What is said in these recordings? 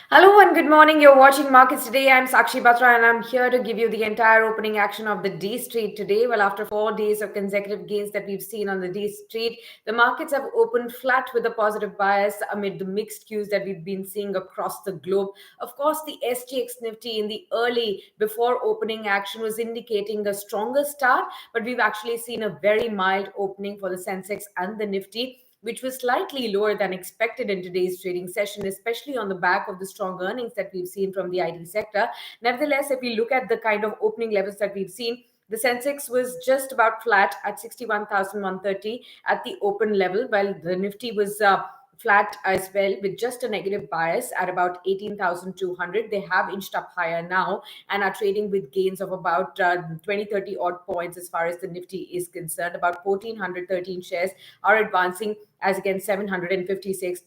Hello and good morning. You're watching Markets Today. I'm Sakshi Batra and I'm here to give you the entire opening action of the D Street today. Well, after 4 days of consecutive gains that we've seen on the D Street, the markets have opened flat with a positive bias amid the mixed cues that we've been seeing across the globe. Of course, the SGX Nifty in the early before opening action was indicating a stronger start, but we've actually seen a very mild opening for the Sensex and the Nifty, which was slightly lower than expected in today's trading session, especially on the back of the strong earnings that we've seen from the IT sector. Nevertheless, if we look at the kind of opening levels that we've seen, the Sensex was just about flat at 61,130 at the open level, while the Nifty was flat as well with just a negative bias at about 18,200. They have inched up higher now and are trading with gains of about 20, 30 odd points as far as the Nifty is concerned. About 1,413 shares are advancing as against 56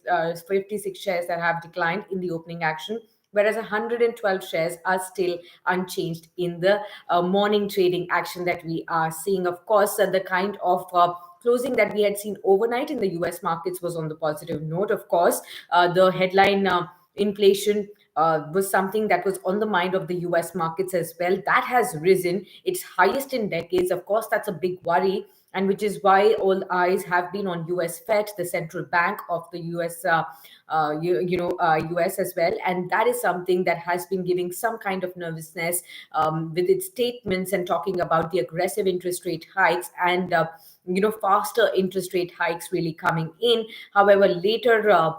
shares that have declined in the opening action, whereas 112 shares are still unchanged in the morning trading action that we are seeing. Of course, the kind of closing that we had seen overnight in the US markets was on the positive note. Of course, the headline inflation was something that was on the mind of the US markets as well. That has risen its highest in decades. Of course, that's a big worry, and which is why all eyes have been on US Fed, the central bank of the US, US as well, and that is something that has been giving some kind of nervousness with its statements and talking about the aggressive interest rate hikes and faster interest rate hikes really coming in. However, later.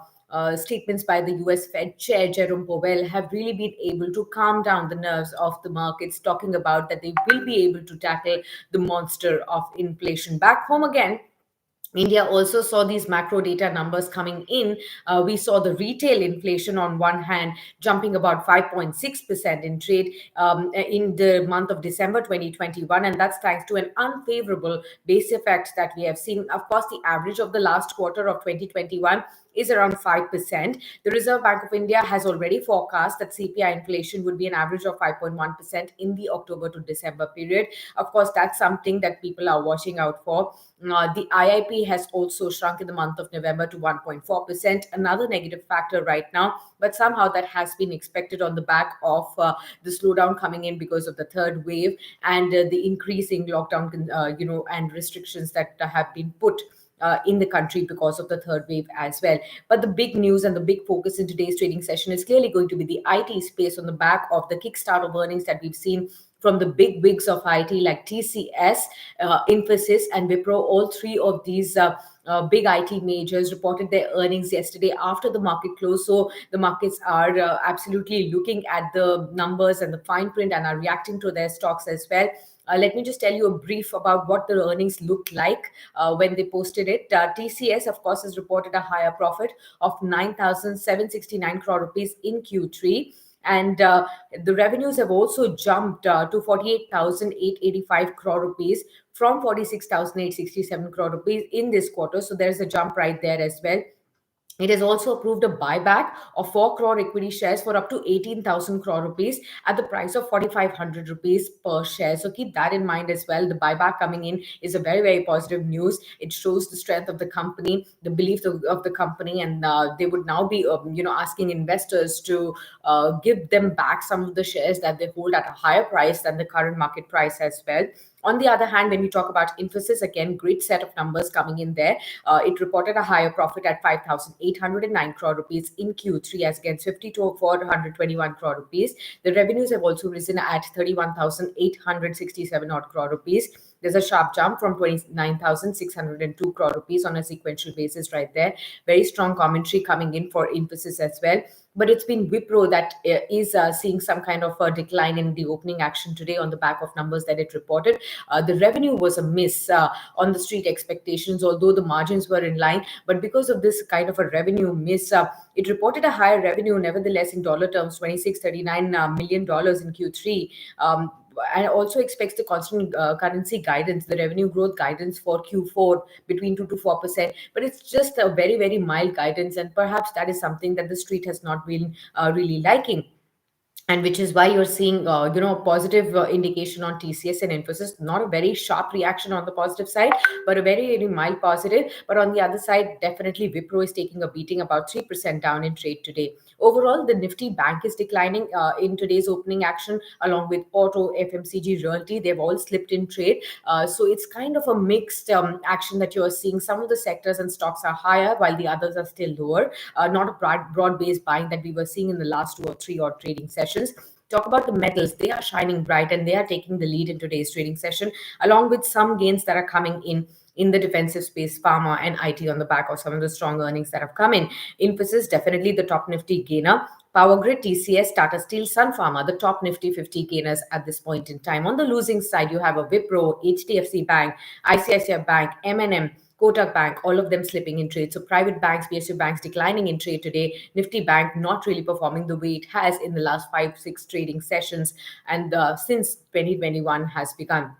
Statements by the US Fed Chair Jerome Powell have really been able to calm down the nerves of the markets, talking about that they will be able to tackle the monster of inflation. Back home again, India also saw these macro data numbers coming in. We saw the retail inflation on one hand jumping about 5.6% in trade in the month of December 2021, and that's thanks to an unfavorable base effect that we have seen. Of course, the average of the last quarter of 2021 is around 5%. The Reserve Bank of India has already forecast that CPI inflation would be an average of 5.1% in the October to December period. Of course, that's something that people are watching out for. The IIP has also shrunk in the month of November to 1.4%, another negative factor right now, but somehow that has been expected on the back of the slowdown coming in because of the third wave and the increasing lockdown, and restrictions that have been put in the country because of the third wave as well. But the big news and the big focus in today's trading session is clearly going to be the IT space on the back of the kickstart of earnings that we've seen from the big wigs of IT like TCS, Infosys, and Wipro. All three of these big IT majors reported their earnings yesterday after the market close. So the markets are absolutely looking at the numbers and the fine print and are reacting to their stocks as well. Let me just tell you a brief about what the earnings looked like when they posted it. TCS, of course, has reported a higher profit of 9,769 crore rupees in Q3. And the revenues have also jumped to 48,885 crore rupees from 46,867 crore rupees in this quarter. So there's a jump right there as well. It has also approved a buyback of 4 crore equity shares for up to 18,000 crore rupees at the price of 4,500 rupees per share. So keep that in mind as well. The buyback coming in is a very, very positive news. It shows the strength of the company, the belief of the company, and they would now be, asking investors to give them back some of the shares that they hold at a higher price than the current market price as well. On the other hand, when we talk about Infosys, again, great set of numbers coming in there. It reported a higher profit at 5,809 crore rupees in Q3 as against 52,421 crore rupees. The revenues have also risen at 31,867 odd crore rupees. There's a sharp jump from 29,602 crore rupees on a sequential basis right there. Very strong commentary coming in for Infosys as well. But it's been Wipro that is seeing some kind of a decline in the opening action today on the back of numbers that it reported. The revenue was a miss on the street expectations, although the margins were in line. But because of this kind of a revenue miss, it reported a higher revenue, nevertheless, in dollar terms, $26.39 million in Q3. And also expects the constant currency guidance, the revenue growth guidance for Q4 between 2 to 4%. But it's just a very, very mild guidance, and perhaps that is something that the street has not been really liking. and which is why you're seeing a positive indication on TCS and Infosys. Not a very sharp reaction on the positive side, but a very, very mild positive. But on the other side, definitely Wipro is taking a beating, about 3% down in trade today. Overall, the Nifty Bank is declining in today's opening action, along with auto, FMCG, realty. They've all slipped in trade. So it's kind of a mixed action that you're seeing. Some of the sectors and stocks are higher, while the others are still lower. Not a broad-based buying that we were seeing in the last 2 or 3 odd trading sessions. Talk about the metals. They are shining bright and they are taking the lead in today's trading session, along with some gains that are coming in the defensive space, pharma and IT, on the back of some of the strong earnings that have come in. Infosys, definitely the top Nifty gainer. Power Grid, TCS, Tata Steel, Sun Pharma, the top Nifty 50 gainers at this point in time. On the losing side, you have a Wipro, HDFC Bank, ICICI Bank, M&M, Kotak Bank, all of them slipping in trade. So private banks, PSU banks declining in trade today. Nifty Bank not really performing the way it has in the last 5, 6 trading sessions and since 2021 has begun.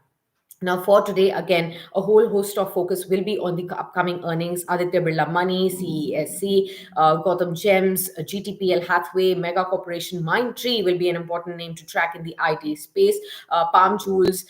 Now, for today, again, a whole host of focus will be on the upcoming earnings. Aditya Birla Money, CESC, Gotham Gems, GTPL Hathway, Mega Corporation, Mindtree will be an important name to track in the IT space. Palm Jewels,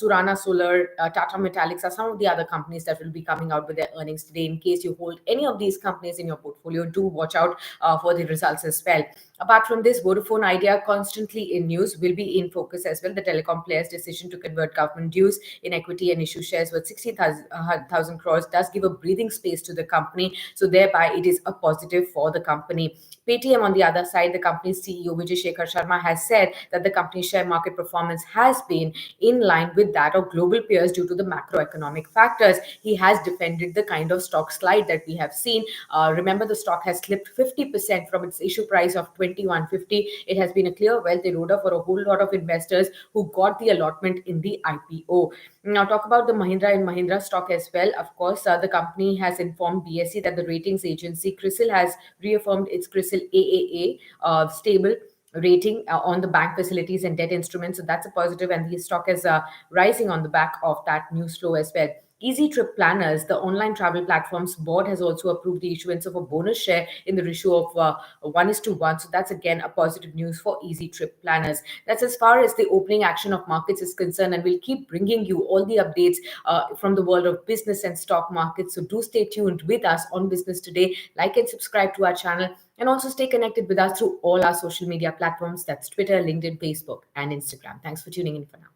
Surana Solar, Tata Metallics are some of the other companies that will be coming out with their earnings today. In case you hold any of these companies in your portfolio, do watch out for the results as well. Apart from this, Vodafone Idea constantly in news, will be in focus as well. The telecom player's decision to convert government dues in equity and issue shares worth 60,000 crores does give a breathing space to the company. So thereby, it is a positive for the company. Paytm, on the other side, the company's CEO Vijay Shekhar Sharma has said that the company's share market performance has been in line with that of global peers due to the macroeconomic factors. He has defended the kind of stock slide that we have seen. Remember, the stock has slipped 50% from its issue price of 2150. It has been a clear wealth eroder for a whole lot of investors who got the allotment in the IPO. Now, talk about the Mahindra and Mahindra stock as well. Of course, the company has informed BSE that the ratings agency CRISIL has reaffirmed its CRISIL AAA stable rating on the bank facilities and debt instruments. So that's a positive, and the stock is rising on the back of that news flow as well. Easy Trip Planners, the online travel platform's board has also approved the issuance of a bonus share in the ratio of 1:1. So that's again a positive news for Easy Trip Planners. That's as far as the opening action of markets is concerned, and we'll keep bringing you all the updates from the world of business and stock markets. So do stay tuned with us on Business Today. Like and subscribe to our channel, and also stay connected with us through all our social media platforms. That's Twitter, LinkedIn, Facebook, and Instagram. Thanks for tuning in for now.